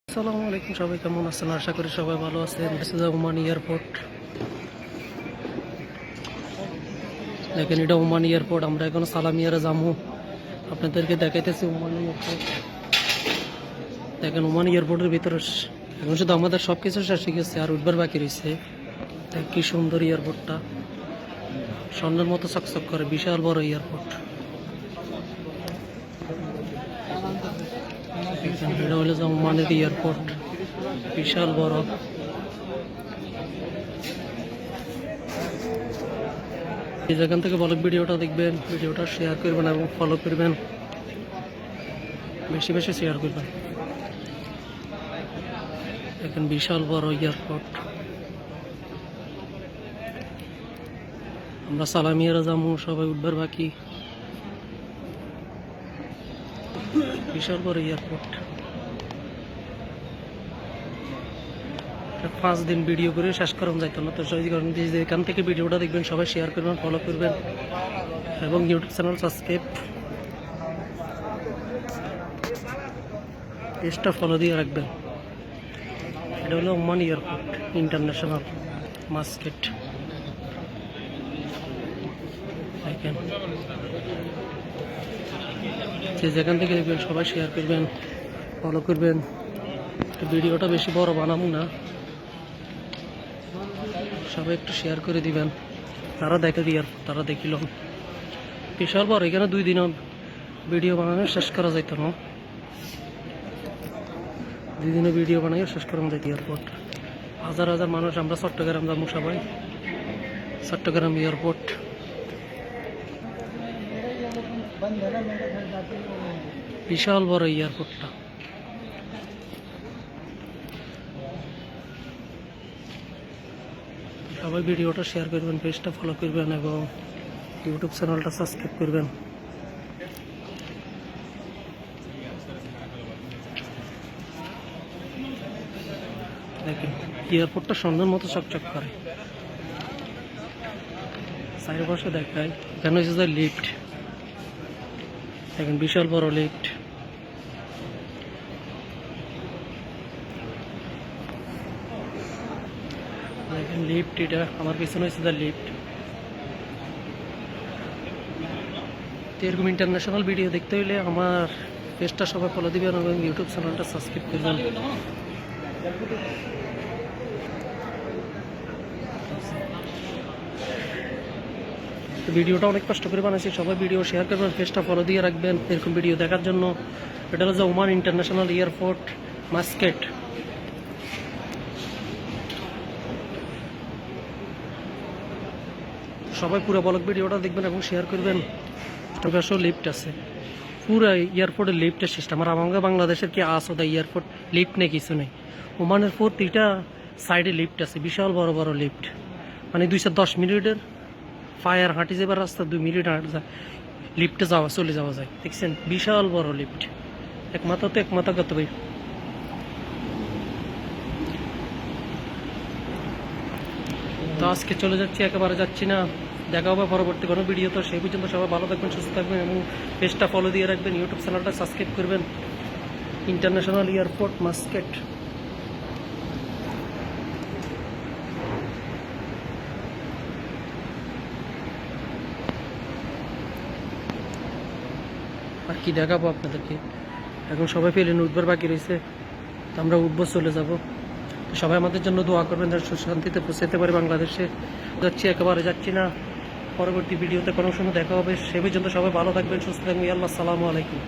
আসসালামু আলাইকুম, সবাই কেমন আছেন? আশা করি সবাই ভালো আছেন। This is Oman airport. দেখেন, এটা ওমান এয়ারপোর্ট। আমরা এখন সালামিয়ারে যাবো, আপনাদেরকে দেখাইতেছি ওমান এয়ারপোর্ট। দেখেন, ওমান এয়ারপোর্টের ভিতরে এখন শুধু আমাদের সব কিছু শেষ হয়ে গেছে, আর উঠবার বাকি রয়েছে। কি সুন্দর এয়ারপোর্টটা, স্বর্ণের মতো চকচক করে, বিশাল বড় এয়ারপোর্ট। এটা হলো যে ওমানের এয়ারপোর্ট, বিশাল বড়। যেখান থেকে ব্লগ ভিডিওটা দেখবেন, ভিডিওটা শেয়ার করবেন এবং ফলো করবেন, বেশি বেশি শেয়ার করবেন। দেখেন, বিশাল বড় এয়ারপোর্ট। আমরা সালামিয়ারা যাবো, সবাই উঠবার বাকি। বিশাল বড় এয়ারপোর্ট। 5 দিন ভিডিও করে শেষ করানো যাইতো না, তো এখান থেকে ভিডিওটা দেখবেন, সবাই শেয়ার করবেন, ফলো করবেন এবং ইউটিউব চ্যানেল সাবস্ক্রাইব, পেজটা ফলো দিয়ে রাখবেন। এটা হলো ওমান এয়ারপোর্ট ইন্টারন্যাশনাল মাস্কেট। দেখেন, যেখান থেকে দেখবেন সবাই শেয়ার করবেন, ফলো করবেন। ভিডিওটা বেশি বড় বানাবো না, সবাই একটু শেয়ার করে দিবেন। তারা দেখে দিয়ে তারা দেখিল বিশাল বড়। এখানে 2 দিনও ভিডিও বানানো শেষ করা যাইত না, 2 দিনে ভিডিও বানাইও শেষ করা যাইত। এয়ারপোর্ট হাজার হাজার মানুষ। আমরা চট্টগ্রাম যাবো সবাই, চট্টগ্রাম এয়ারপোর্ট। বিশাল বড় এয়ারপোর্টটা। সবাই ভিডিওটা শেয়ার করবেন, পেজটা ফলো করবেন এবং ইউটিউব চ্যানেলটা সাবস্ক্রাইব করবেন। দেখেন, এয়ারপোর্টটা সুন্দর মতো চকচক করে। চারিপাশে দেখায়, এখানে হচ্ছে লিফট। দেখেন, বিশাল বড় লিফট। দেখেন লিফট, এটা আমার পিছনে হচ্ছে লিফট। এরকম ইন্টারন্যাশনাল ভিডিও দেখতে হইলে আমার পেজটা সবাই ফলো দিবেন এবং ইউটিউব চ্যানেলটা সাবস্ক্রাইব করবেন। ভিডিওটা অনেক কষ্ট করে বানাইছি, সবাই ভিডিও শেয়ার করবেন, পেজটা ফলো দিয়ে রাখবেন এরকম ভিডিও দেখার জন্য। এটা হলো যে ওমান ইন্টারন্যাশনাল এয়ারপোর্ট মাস্কেট। সবাই পুরো ব্লগ ভিডিওটা দেখবেন এবং শেয়ার করবেন। আসলে লিফট আছে, পুরো এয়ারপোর্টের লিফটের সিস্টেম। আর আমাদের বাংলাদেশের কি আছে ওদের এয়ারপোর্ট লিফট নেই, কিছু নেই। ওমানের প্রতিটা সাইডে লিফট আছে, বিশাল বড় বড় লিফট। মানে 210 মিনিটের ফায়ার হাঁটি যাবার রাস্তা 2 মিনিট লিফটে চলে যাওয়া যায়। দেখছেন, বিশাল বড় লিফট। এক মাথা তো এক মাথা কত ভাই। তো আজকে চলে যাচ্ছি, একেবারে যাচ্ছি না। দেখা হবে পরবর্তী কোনো ভিডিও। তো সেই পর্যন্ত সবাই ভালো থাকবেন, সুস্থ থাকবেন এবং পেজটা ফলো দিয়ে রাখবেন, ইউটিউব চ্যানেলটা সাবস্ক্রাইব করবেন। International airport মাস্কেট। আর কি দেখাবো আপনাদেরকে, এখন সবাই পেলেন উঠবার বাকি রয়েছে, তো আমরা উঠবো, চলে যাব। সবাই আমাদের জন্য দোয়া করবেন যেন সুশান্তিতে পৌঁছাতে পারে বাংলাদেশে। যাচ্ছি, একেবারে যাচ্ছি না। পরবর্তী ভিডিওতে কোনো সময় দেখা হবে, সে পর্যন্ত সবাই ভালো থাকবেন, সুস্থ থাকবেন। আল্লাহ, আসসালামু আলাইকুম।